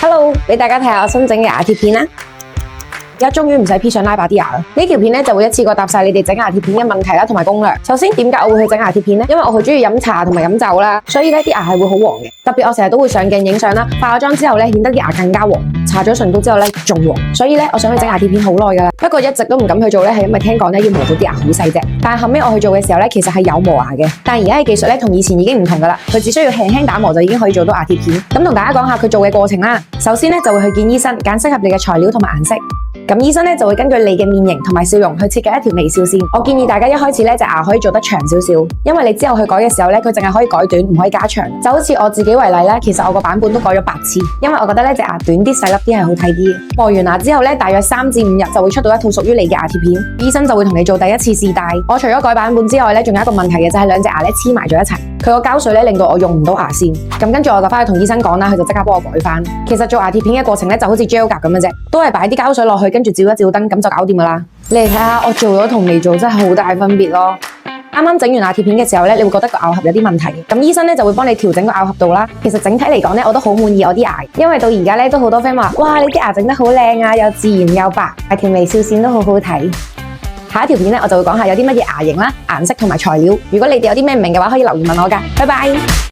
Hello，俾大家睇下我新整嘅牙貼片啦。而家終於唔使 P 上拉把啲牙啦！呢條片咧就會一次過答晒你哋整牙貼片嘅問題啦，同埋攻略。首先，點解我會去整牙貼片呢？因為我好中意飲茶同埋飲酒啦，所以咧啲牙係會好黃嘅。特別我成日都會上鏡影相啦，化咗妝之後咧顯得啲牙更加黃，搽咗唇膏之後咧仲黃。所以咧我想去整牙貼片好耐噶啦，不過一直都唔敢去做咧，係因為聽講咧要磨到啲牙好細隻。但係後尾我去做嘅時候咧，其實係有磨牙嘅。但係而家嘅技術咧同以前已經唔同噶啦，佢只需要輕輕打磨就已經可以做到牙貼片。咁同大家講下佢做嘅過程啦。首先咧就會去見醫生，揀適合你嘅材料同埋顏色。咁醫生咧就會根據你嘅面型同埋笑容去設計一條微笑線。我建議大家一開始咧隻牙可以做得長少少，因為你之後去改嘅時候咧，佢淨係可以改短，唔可以加長。就好似我自己為例啦，其實我個版本都改咗8次，因為我覺得呢隻牙短啲、細粒啲係好睇啲。磨完牙之後咧，大約3至5日就會出到一套屬於你嘅牙貼片。醫生就會同你做第一次試戴。我除咗改版本之外咧，仲有一個問題嘅就係兩隻牙咧黐埋咗一齊，佢個膠水咧令到我用唔到牙線。咁跟住我就翻去同醫生講啦，佢就即刻幫我改翻。其實做牙貼片嘅過程咧就好似 gel 夾咁嘅啫，都係擺啲膠水落去，跟住照一照燈咁就搞掂噶啦。你嚟睇下我做咗同未做真係好大分別咯。啱啱整完牙貼片嘅時候咧，你會覺得個咬合有啲問題，咁醫生咧就會幫你調整個咬合度啦。其實整體嚟講咧，我都好滿意我啲牙，因為到而家咧都好多 friend 話，哇，你啲牙整得好靚啊，又自然又白，條微笑線都好好睇。下一條片咧，我就會講下有啲乜嘢牙型啦、顏色同埋材料。如果你哋有啲咩唔明嘅話，可以留言問我噶。拜拜。